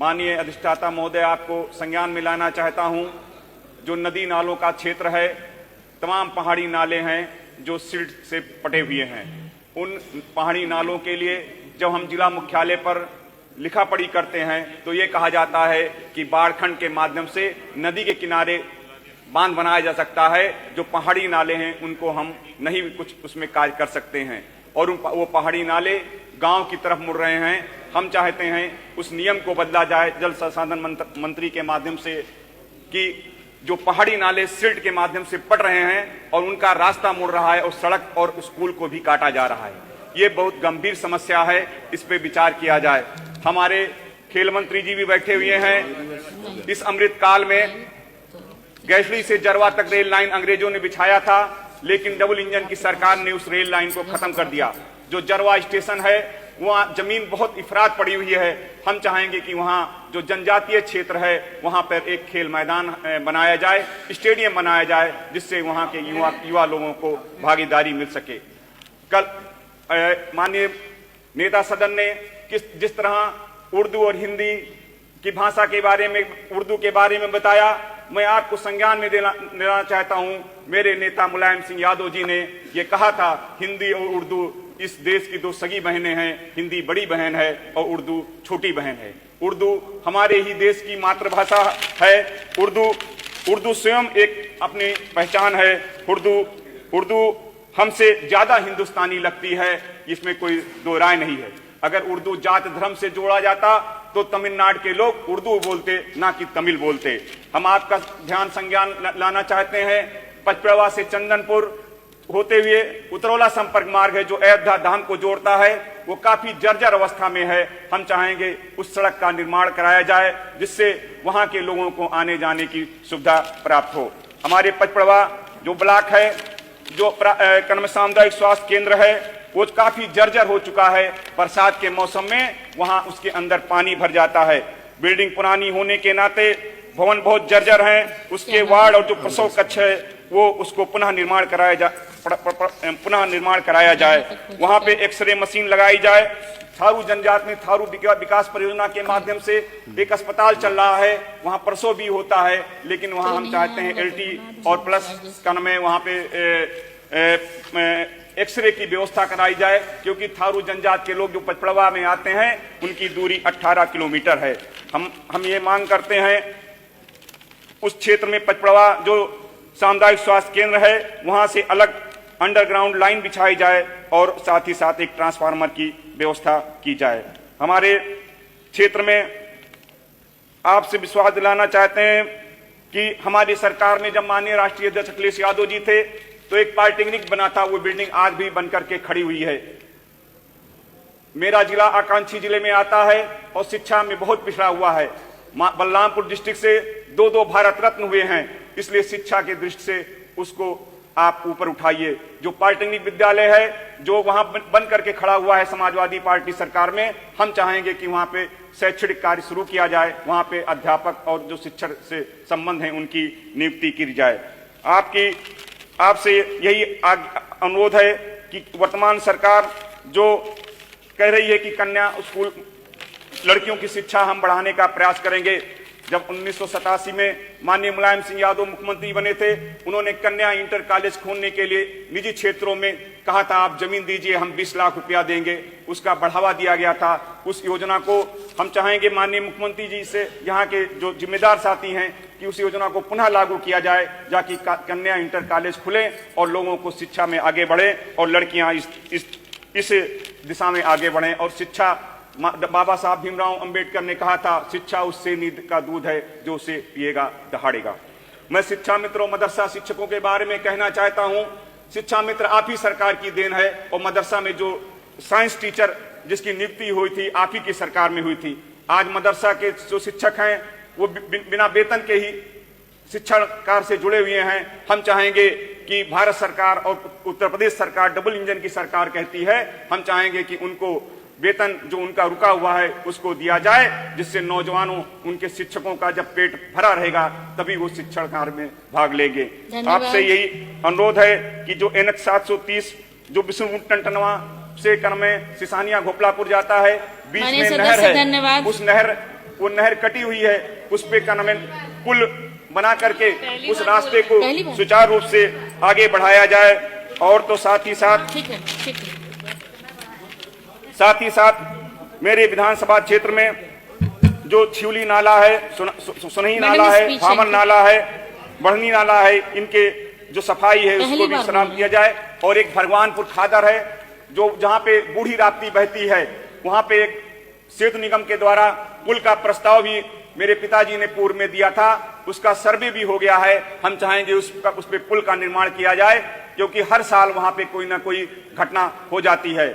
माननीय अधिष्ठाता महोदय, आपको संज्ञान में लाना चाहता हूं, जो नदी नालों का क्षेत्र है, तमाम पहाड़ी नाले हैं जो सिल्ट से पटे हुए हैं। उन पहाड़ी नालों के लिए जब हम जिला मुख्यालय पर लिखा पढ़ी करते हैं तो ये कहा जाता है कि बाढ़खंड के माध्यम से नदी के किनारे बांध बनाया जा सकता है। जो पहाड़ी नाले हैं उनको हम नहीं कुछ उसमें कार्य कर सकते हैं और वो पहाड़ी नाले गांव की तरफ मुड़ रहे हैं। हम चाहते हैं उस नियम को बदला जाए जल संसाधन मंत्री के माध्यम से कि जो पहाड़ी नाले सिल्ट के माध्यम से पट रहे हैं और उनका रास्ता मुड़ रहा है और सड़क और स्कूल को भी काटा जा रहा है। ये बहुत गंभीर समस्या है, इस पे विचार किया जाए। हमारे खेल मंत्री जी भी बैठे हुए हैं। इस अमृत काल में गैसड़ी से जरवा तक रेल लाइन अंग्रेजों ने बिछाया था, लेकिन डबल इंजन की सरकार ने उस रेल लाइन को खत्म कर दिया। जो जरवा स्टेशन है वहाँ जमीन बहुत इफरात पड़ी हुई है। हम चाहेंगे कि वहाँ जो जनजातीय क्षेत्र है वहाँ पर एक खेल मैदान बनाया जाए, स्टेडियम बनाया जाए, जिससे वहाँ के युवा लोगों को भागीदारी मिल सके। कल माननीय नेता सदन ने जिस तरह उर्दू और हिंदी की भाषा के बारे में, उर्दू के बारे में बताया, मैं आपको संज्ञान में देना चाहता हूं। मेरे नेता मुलायम सिंह यादव जी ने यह कहा था, हिंदी और उर्दू इस देश की दो सगी बहनें हैं। हिंदी बड़ी बहन है और उर्दू छोटी बहन है। उर्दू हमारे ही देश की मातृभाषा है। उर्दू स्वयं एक अपनी पहचान है। उर्दू हमसे ज्यादा हिंदुस्तानी लगती है, इसमें कोई दो राय नहीं है। अगर उर्दू जात धर्म से जोड़ा जाता तो तमिलनाडु के लोग उर्दू बोलते, ना कि तमिल बोलते। हम आपका ध्यान संज्ञान लाना चाहते हैं। पचपेड़वा से चंदनपुर होते हुए उतरौला संपर्क मार्ग है जो अयोध्या धाम को जोड़ता है, वो काफी जर्जर अवस्था में है। हम चाहेंगे उस सड़क का निर्माण कराया जाए जिससे वहां के लोगों को आने जाने की सुविधा प्राप्त हो। हमारे पचपेड़वा जो ब्लॉक है, जो कन्या सामुदायिक स्वास्थ्य केंद्र है, वो काफी जर्जर हो चुका है। बरसात के मौसम में वहां उसके अंदर पानी भर जाता है। बिल्डिंग पुरानी होने के नाते भवन बहुत जर्जर हैं। उसके वार्ड और जो प्रसव कक्ष है वो उसको पुनः निर्माण कराया जाए। वहां पे एक्सरे मशीन लगाई जाए। थारू जनजात में थारू विकास परियोजना के माध्यम से एक अस्पताल चल रहा है, वहां प्रसव भी होता है, लेकिन वहां हम चाहते हैं LT और प्लस कन में वहां पे एक्सरे की व्यवस्था कराई जाए, क्योंकि थारू जनजात के लोग जो पचपेड़वा में आते हैं उनकी दूरी 18 किलोमीटर है। हम ये मांग करते हैं उस क्षेत्र में पचपेड़वा जो सामुदायिक स्वास्थ्य केंद्र है वहां से अलग अंडरग्राउंड लाइन बिछाई जाए और साथ ही साथ एक ट्रांसफार्मर की व्यवस्था की जाए। हमारे क्षेत्र में आपसे विश्वास दिलाना चाहते हैं कि हमारी सरकार में जब माननीय राष्ट्रीय अध्यक्ष अखिलेश यादव जी थे तो एक पॉलिटेक्निक बना था। वो बिल्डिंग आज भी बनकर के खड़ी हुई है। मेरा जिला आकांक्षी जिले में आता है और शिक्षा में बहुत पिछड़ा हुआ है। बलरामपुर डिस्ट्रिक्ट से दो भारत रत्न हुए हैं, इसलिए शिक्षा की दृष्टि से उसको आप ऊपर उठाइए। जो पॉलिटेक्निक विद्यालय है जो वहां बन करके खड़ा हुआ है समाजवादी पार्टी सरकार में, हम चाहेंगे कि वहां पे शैक्षणिक कार्य शुरू किया जाए, वहां पे अध्यापक और जो शिक्षक से संबंध है उनकी नियुक्ति की जाए। आपसे यही अनुरोध है कि वर्तमान सरकार जो कह रही है कि कन्या स्कूल लड़कियों की शिक्षा हम बढ़ाने का प्रयास करेंगे। जब 1987 में माननीय मुलायम सिंह यादव मुख्यमंत्री बने थे, उन्होंने कन्या इंटर कॉलेज खोलने के लिए निजी क्षेत्रों में कहा था आप जमीन दीजिए, हम 20 लाख रुपया देंगे। उसका बढ़ावा दिया गया था। उस योजना को हम चाहेंगे माननीय मुख्यमंत्री जी से, यहाँ के जो जिम्मेदार साथी हैं, कि उस योजना को पुनः लागू किया जाए ताकि कन्या इंटर कॉलेज खुले और लोगों को शिक्षा में आगे बढ़े और लड़कियां इस दिशा में आगे बढ़ें। और शिक्षा, बाबा साहब भीमराव अंबेडकर ने कहा था, शिक्षा उससे नींद का दूध है जो उसे पिएगा दहाड़ेगा। मैं शिक्षा मित्र और मदरसा शिक्षकों के बारे में कहना चाहता हूं। शिक्षा मित्र आप ही सरकार की देन है और मदरसा में जो साइंस टीचर जिसकी नियुक्ति हुई थी आप ही की सरकार में हुई थी। आज मदरसा के जो शिक्षक हैं वो बिना वेतन के ही शिक्षण कार्य से जुड़े हुए हैं। हम चाहेंगे कि भारत सरकार और उत्तर प्रदेश सरकार डबल इंजन की सरकार कहती है, हम चाहेंगे कि उनको वेतन जो उनका रुका हुआ है उसको दिया जाए, जिससे नौजवानों उनके शिक्षकों का जब पेट भरा रहेगा तभी वो शिक्षण कार्य में भाग लेंगे। आपसे यही अनुरोध है कि जो NH 730 जो बिष्णुपुर टनटनवा से कर में सिसानिया घोपलापुर जाता है, बीच में नहर है, उस नहर वो नहर कटी हुई है, उस पे का नाम पुल बना करके उस रास्ते को सुचारू रूप से आगे बढ़ाया जाए। और तो साथ ही साथ मेरे विधानसभा क्षेत्र में जो छिवली नाला है, सुनही नाला है, भामन नाला है, बढ़नी नाला है, इनके जो सफाई है उसको भी विश्राम किया जाए। और एक भगवानपुर खादर है जो जहाँ पे बूढ़ी राप्ती बहती है, वहां पे एक सेतु निगम के द्वारा पुल का प्रस्ताव भी मेरे पिताजी ने पूर्व में दिया था, उसका सर्वे भी हो गया है। हम चाहेंगे उस पे पुल का निर्माण किया जाए, क्योंकि हर साल वहां पे कोई ना कोई घटना हो जाती है।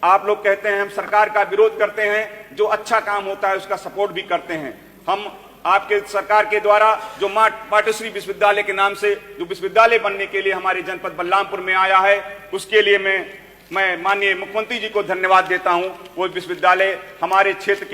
आप लोग कहते हैं हम सरकार का विरोध करते हैं, जो अच्छा काम होता है उसका सपोर्ट भी करते हैं। हम आपके सरकार के द्वारा जो मातोश्री विश्वविद्यालय के नाम से जो विश्वविद्यालय बनने के लिए हमारे जनपद बलरामपुर में आया है, उसके लिए मैं माननीय मुख्यमंत्री जी को धन्यवाद देता हूं। वो विश्वविद्यालय हमारे क्षेत्र के